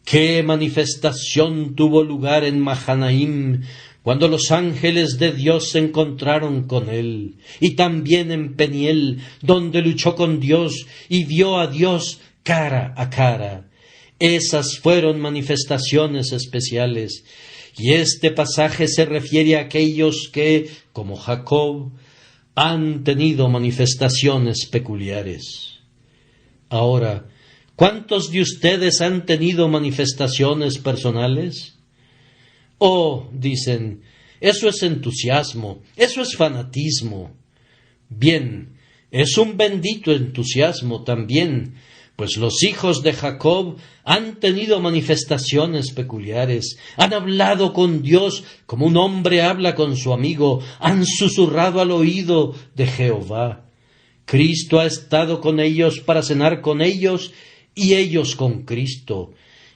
¿qué manifestación tuvo lugar en Mahanaim cuando los ángeles de Dios se encontraron con él? Y también en Peniel, donde luchó con Dios y vio a Dios cara a cara. Esas fueron manifestaciones especiales. Y este pasaje se refiere a aquellos que, como Jacob, han tenido manifestaciones peculiares. Ahora, ¿cuántos de ustedes han tenido manifestaciones personales? Oh, dicen, eso es entusiasmo, eso es fanatismo. Bien, es un bendito entusiasmo también, pues los hijos de Jacob han tenido manifestaciones peculiares, han hablado con Dios como un hombre habla con su amigo, han susurrado al oído de Jehová. Cristo ha estado con ellos para cenar con ellos y ellos con Cristo,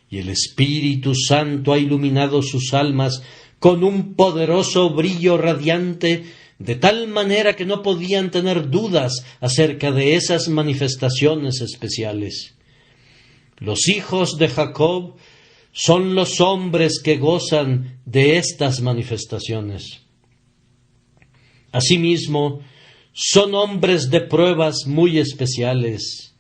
y el Espíritu Santo ha iluminado sus almas con un poderoso brillo radiante, de tal manera que no podían tener dudas acerca de esas manifestaciones especiales. Los hijos de Jacob son los hombres que gozan de estas manifestaciones. Asimismo, son hombres de pruebas muy especiales.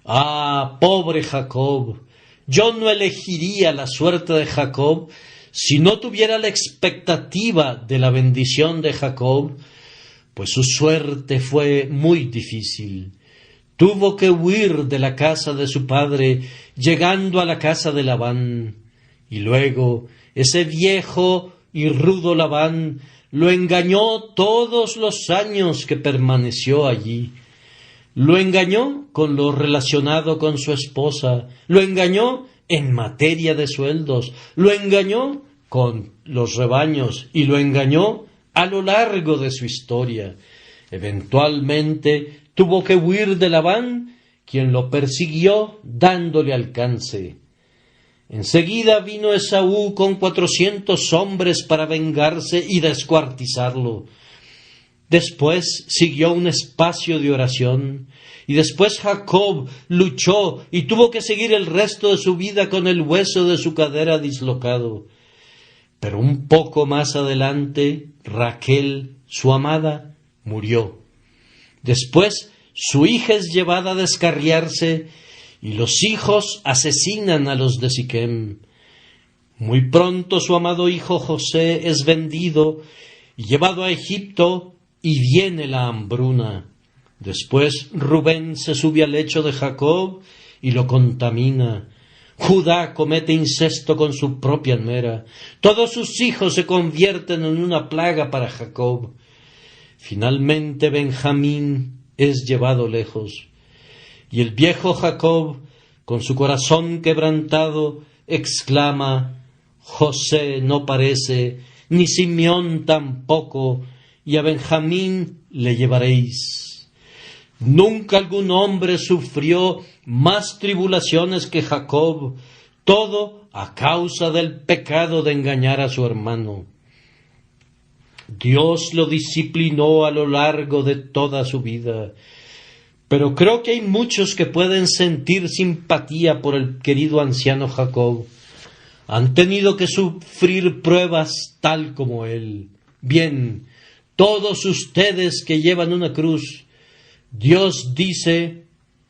Ah, pobre Jacob, yo no elegiría la suerte de Jacob si no tuviera la expectativa de la bendición de Jacob, pues su suerte fue muy difícil. Tuvo que huir de la casa de su padre, llegando a la casa de Labán, y luego ese viejo y rudo Labán lo engañó todos los años que permaneció allí. Lo engañó con lo relacionado con su esposa, lo engañó en materia de sueldos, lo engañó con los rebaños y lo engañó a lo largo de su historia. Eventualmente tuvo que huir de Labán, quien lo persiguió dándole alcance. Enseguida vino Esaú con 400 hombres para vengarse y descuartizarlo. Después siguió un espacio de oración, y después Jacob luchó y tuvo que seguir el resto de su vida con el hueso de su cadera dislocado. Pero un poco más adelante, Raquel, su amada, murió. Después, su hija es llevada a descarriarse, y los hijos asesinan a los de Siquem. Muy pronto su amado hijo José es vendido y llevado a Egipto, y viene la hambruna. Después Rubén se sube al lecho de Jacob y lo contamina. Judá comete incesto con su propia nuera. Todos sus hijos se convierten en una plaga para Jacob. Finalmente Benjamín es llevado lejos. Y el viejo Jacob, con su corazón quebrantado, exclama: José no parece, ni Simeón tampoco, y a Benjamín le llevaréis. Nunca algún hombre sufrió más tribulaciones que Jacob, todo a causa del pecado de engañar a su hermano. Dios lo disciplinó a lo largo de toda su vida, pero creo que hay muchos que pueden sentir simpatía por el querido anciano Jacob. Han tenido que sufrir pruebas tal como él. Bien, todos ustedes que llevan una cruz, Dios dice: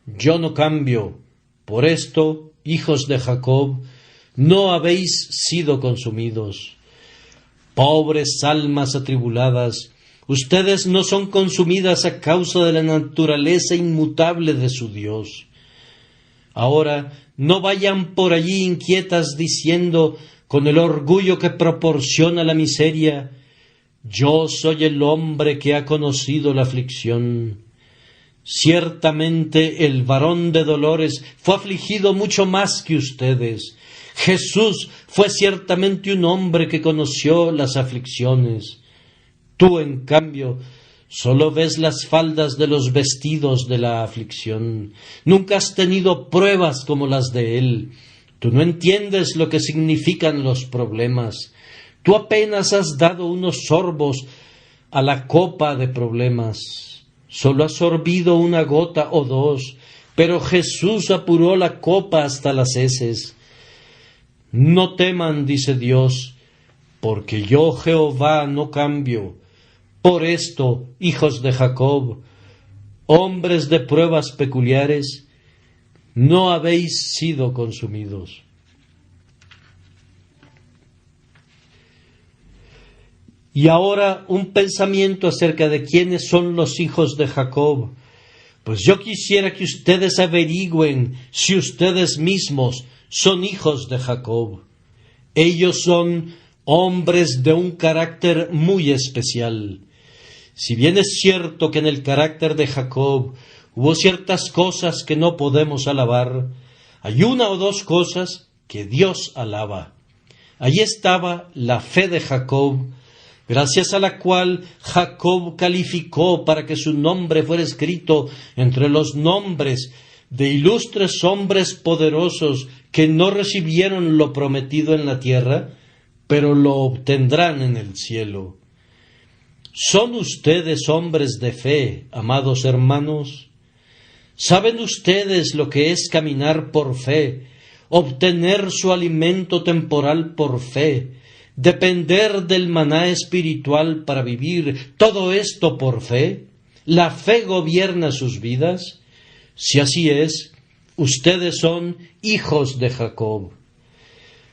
yo no cambio. Por esto, hijos de Jacob, no habéis sido consumidos. Pobres almas atribuladas, ustedes no son consumidas a causa de la naturaleza inmutable de su Dios. Ahora, no vayan por allí inquietas diciendo, con el orgullo que proporciona la miseria: yo soy el hombre que ha conocido la aflicción. Ciertamente el varón de dolores fue afligido mucho más que ustedes. Jesús fue ciertamente un hombre que conoció las aflicciones. Tú, en cambio, solo ves las faldas de los vestidos de la aflicción. Nunca has tenido pruebas como las de él. Tú no entiendes lo que significan los problemas. Tú apenas has dado unos sorbos a la copa de problemas. Solo has sorbido una gota o dos, pero Jesús apuró la copa hasta las heces. No teman, dice Dios, porque yo, Jehová, no cambio. Por esto, hijos de Jacob, hombres de pruebas peculiares, no habéis sido consumidos. Y ahora un pensamiento acerca de quiénes son los hijos de Jacob. Pues yo quisiera que ustedes averigüen si ustedes mismos son hijos de Jacob. Ellos son hombres de un carácter muy especial. Si bien es cierto que en el carácter de Jacob hubo ciertas cosas que no podemos alabar, hay una o dos cosas que Dios alaba. Allí estaba la fe de Jacob, gracias a la cual Jacob calificó para que su nombre fuera escrito entre los nombres de ilustres hombres poderosos que no recibieron lo prometido en la tierra, pero lo obtendrán en el cielo. ¿Son ustedes hombres de fe, amados hermanos? ¿Saben ustedes lo que es caminar por fe, obtener su alimento temporal por fe, depender del maná espiritual para vivir, todo esto por fe? ¿La fe gobierna sus vidas? Si así es, ustedes son hijos de Jacob.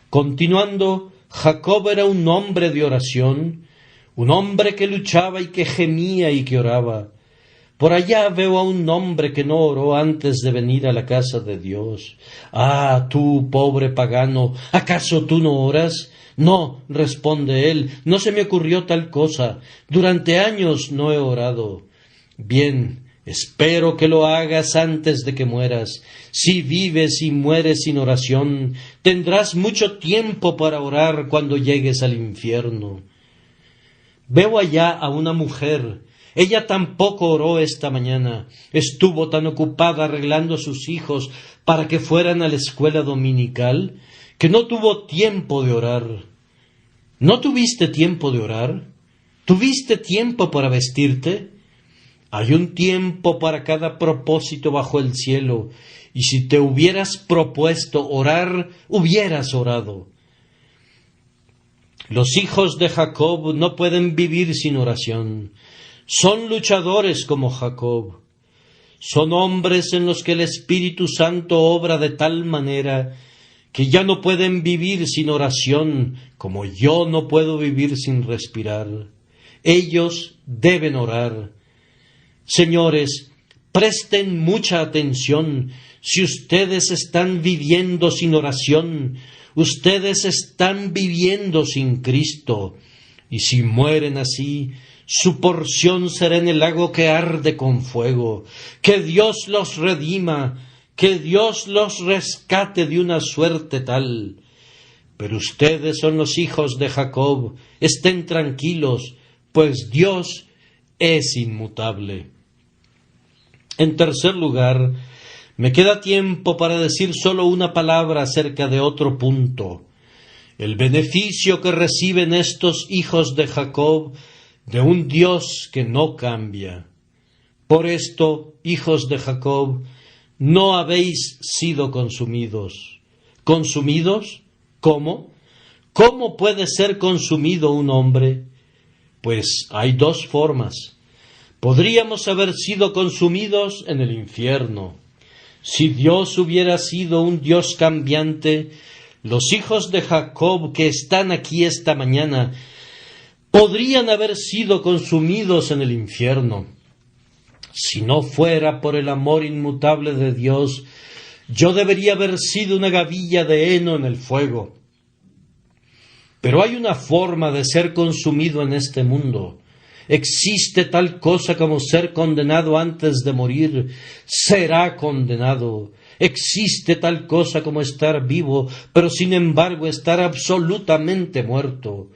Continuando, Jacob era un hombre de oración, un hombre que luchaba y que gemía y que oraba. Por allá veo a un hombre que no oró antes de venir a la casa de Dios. Ah, tú, pobre pagano, ¿acaso tú no oras? No, responde él, no se me ocurrió tal cosa. Durante años no he orado. Bien, espero que lo hagas antes de que mueras. Si vives y mueres sin oración, tendrás mucho tiempo para orar cuando llegues al infierno. Veo allá a una mujer. Ella tampoco oró esta mañana. Estuvo tan ocupada arreglando a sus hijos para que fueran a la escuela dominical que no tuvo tiempo de orar. ¿No tuviste tiempo de orar? ¿Tuviste tiempo para vestirte? Hay un tiempo para cada propósito bajo el cielo, y si te hubieras propuesto orar, hubieras orado. Los hijos de Jacob no pueden vivir sin oración. Son luchadores como Jacob. Son hombres en los que el Espíritu Santo obra de tal manera que ya no pueden vivir sin oración, como yo no puedo vivir sin respirar. Ellos deben orar. Señores, presten mucha atención. Si ustedes están viviendo sin oración, ustedes están viviendo sin Cristo. Y si mueren así, su porción será en el lago que arde con fuego. Que Dios los redima, que Dios los rescate de una suerte tal. Pero ustedes son los hijos de Jacob, estén tranquilos, pues Dios es inmutable. En tercer lugar, me queda tiempo para decir solo una palabra acerca de otro punto. El beneficio que reciben estos hijos de Jacob de un Dios que no cambia. Por esto, hijos de Jacob, no habéis sido consumidos. ¿Consumidos? ¿Cómo? ¿Cómo puede ser consumido un hombre? Pues hay dos formas. Podríamos haber sido consumidos en el infierno. Si Dios hubiera sido un Dios cambiante, los hijos de Jacob que están aquí esta mañana podrían haber sido consumidos en el infierno. Si no fuera por el amor inmutable de Dios, yo debería haber sido una gavilla de heno en el fuego. Pero hay una forma de ser consumido en este mundo. Existe tal cosa como ser condenado antes de morir. Será condenado. Existe tal cosa como estar vivo, pero sin embargo estar absolutamente muerto.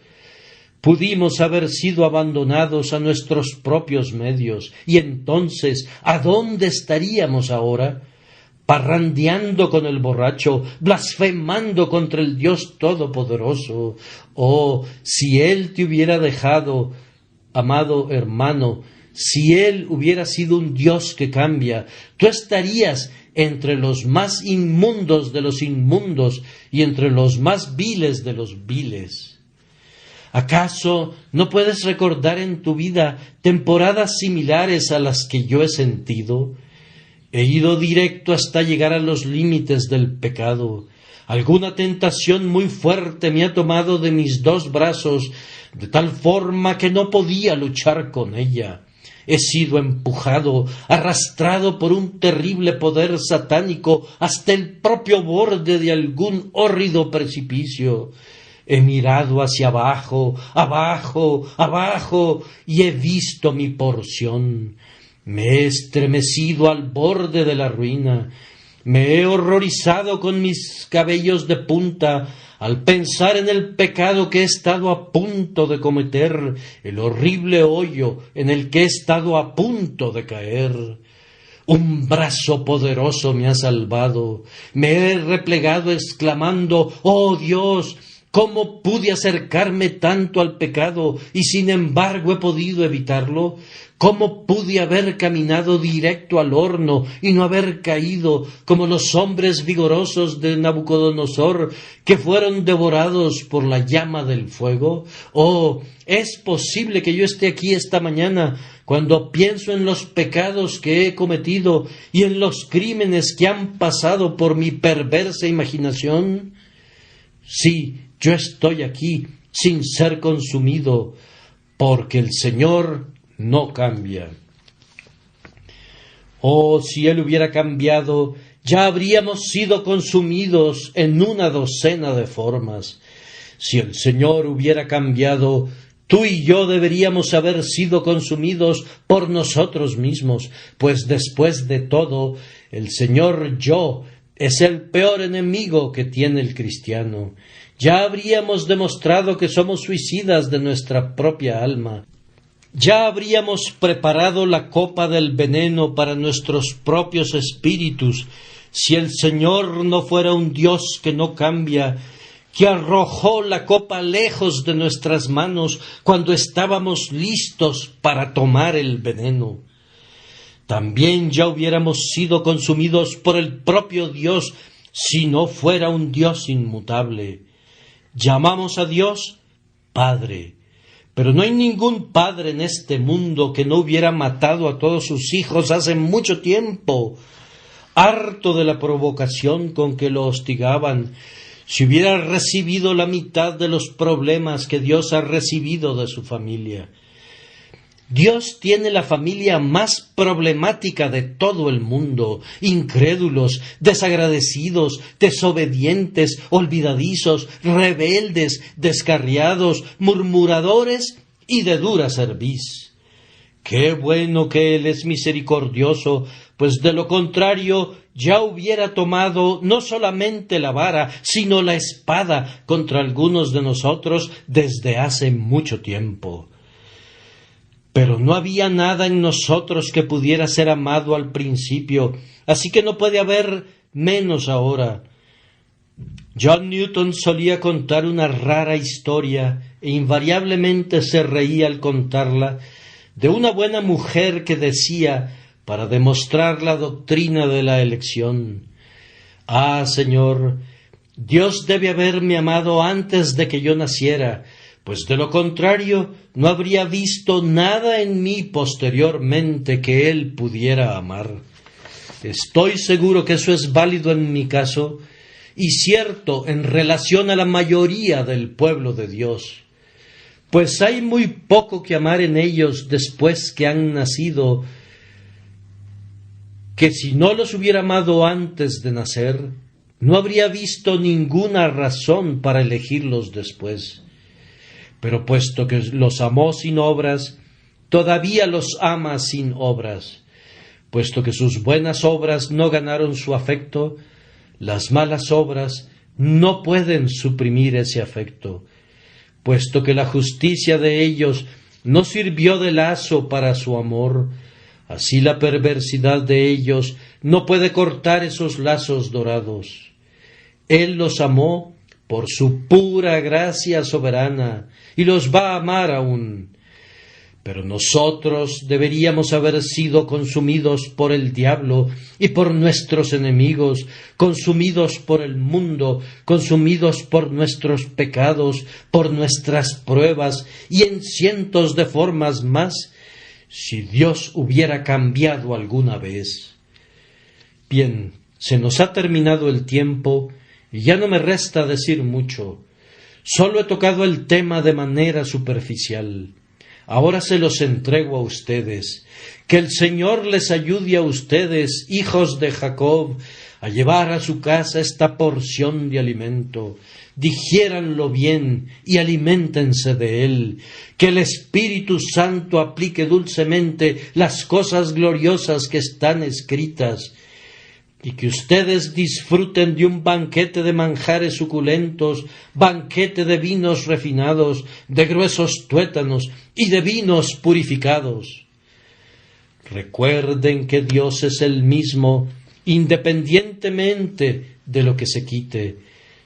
Pudimos haber sido abandonados a nuestros propios medios, y entonces, ¿a dónde estaríamos ahora? Parrandeando con el borracho, blasfemando contra el Dios Todopoderoso. Oh, si Él te hubiera dejado, amado hermano, si Él hubiera sido un Dios que cambia, tú estarías entre los más inmundos de los inmundos y entre los más viles de los viles. ¿Acaso no puedes recordar en tu vida temporadas similares a las que yo he sentido? He ido directo hasta llegar a los límites del pecado. Alguna tentación muy fuerte me ha tomado de mis dos brazos, de tal forma que no podía luchar con ella. He sido empujado, arrastrado por un terrible poder satánico hasta el propio borde de algún hórrido precipicio. He mirado hacia abajo, abajo, abajo, y he visto mi porción. Me he estremecido al borde de la ruina. Me he horrorizado con mis cabellos de punta al pensar en el pecado que he estado a punto de cometer, el horrible hoyo en el que he estado a punto de caer. Un brazo poderoso me ha salvado. Me he replegado exclamando: «¡Oh Dios! ¿Cómo pude acercarme tanto al pecado y sin embargo he podido evitarlo? ¿Cómo pude haber caminado directo al horno y no haber caído como los hombres vigorosos de Nabucodonosor que fueron devorados por la llama del fuego? Oh, es posible que yo esté aquí esta mañana cuando pienso en los pecados que he cometido y en los crímenes que han pasado por mi perversa imaginación. Sí, yo estoy aquí sin ser consumido, porque el Señor no cambia. Oh, si Él hubiera cambiado, ya habríamos sido consumidos en una docena de formas. Si el Señor hubiera cambiado, tú y yo deberíamos haber sido consumidos por nosotros mismos, pues después de todo, el Señor yo es el peor enemigo que tiene el cristiano. Ya habríamos demostrado que somos suicidas de nuestra propia alma. Ya habríamos preparado la copa del veneno para nuestros propios espíritus si el Señor no fuera un Dios que no cambia, que arrojó la copa lejos de nuestras manos cuando estábamos listos para tomar el veneno. También ya hubiéramos sido consumidos por el propio Dios si no fuera un Dios inmutable. Llamamos a Dios Padre, pero no hay ningún padre en este mundo que no hubiera matado a todos sus hijos hace mucho tiempo. Harto de la provocación con que lo hostigaban, si hubiera recibido la mitad de los problemas que Dios ha recibido de su familia. Dios tiene la familia más problemática de todo el mundo: incrédulos, desagradecidos, desobedientes, olvidadizos, rebeldes, descarriados, murmuradores y de dura cerviz. Qué bueno que Él es misericordioso, pues de lo contrario ya hubiera tomado no solamente la vara, sino la espada contra algunos de nosotros desde hace mucho tiempo. Pero no había nada en nosotros que pudiera ser amado al principio, así que no puede haber menos ahora. John Newton solía contar una rara historia, e invariablemente se reía al contarla, de una buena mujer que decía, para demostrar la doctrina de la elección: «Ah, Señor, Dios debe haberme amado antes de que yo naciera, pues de lo contrario no habría visto nada en mí posteriormente que Él pudiera amar». Estoy seguro que eso es válido en mi caso y cierto en relación a la mayoría del pueblo de Dios, pues hay muy poco que amar en ellos después que han nacido, que si no los hubiera amado antes de nacer, no habría visto ninguna razón para elegirlos después. Pero puesto que los amó sin obras, todavía los ama sin obras. Puesto que sus buenas obras no ganaron su afecto, las malas obras no pueden suprimir ese afecto. Puesto que la justicia de ellos no sirvió de lazo para su amor, así la perversidad de ellos no puede cortar esos lazos dorados. Él los amó por su pura gracia soberana y los va a amar aún. Pero nosotros deberíamos haber sido consumidos por el diablo y por nuestros enemigos, consumidos por el mundo, consumidos por nuestros pecados, por nuestras pruebas y en cientos de formas más, si Dios hubiera cambiado alguna vez. Bien, se nos ha terminado el tiempo y ya no me resta decir mucho. Solo he tocado el tema de manera superficial. Ahora se los entrego a ustedes. Que el Señor les ayude a ustedes, hijos de Jacob, a llevar a su casa esta porción de alimento. Digiéranlo bien y aliméntense de él. Que el Espíritu Santo aplique dulcemente las cosas gloriosas que están escritas. Y que ustedes disfruten de un banquete de manjares suculentos, banquete de vinos refinados, de gruesos tuétanos y de vinos purificados. Recuerden que Dios es el mismo, independientemente de lo que se quite.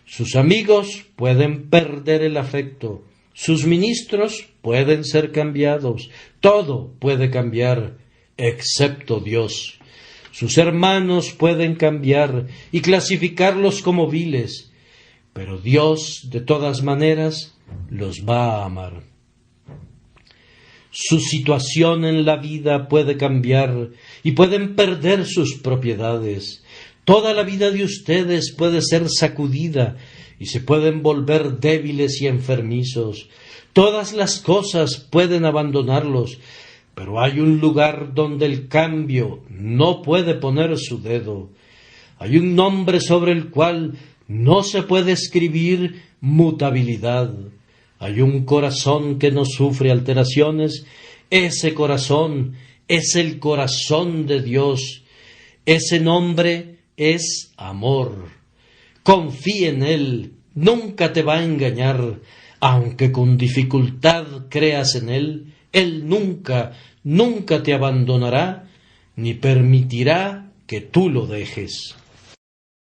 Sus amigos pueden perder el afecto, sus ministros pueden ser cambiados, todo puede cambiar, excepto Dios. Sus hermanos pueden cambiar y clasificarlos como viles, pero Dios, de todas maneras, los va a amar. Su situación en la vida puede cambiar y pueden perder sus propiedades. Toda la vida de ustedes puede ser sacudida y se pueden volver débiles y enfermizos. Todas las cosas pueden abandonarlos, pero hay un lugar donde el cambio no puede poner su dedo. Hay un nombre sobre el cual no se puede escribir mutabilidad. Hay un corazón que no sufre alteraciones. Ese corazón es el corazón de Dios. Ese nombre es amor. Confía en Él, nunca te va a engañar. Aunque con dificultad creas en Él, Él nunca te abandonará, ni permitirá que tú lo dejes.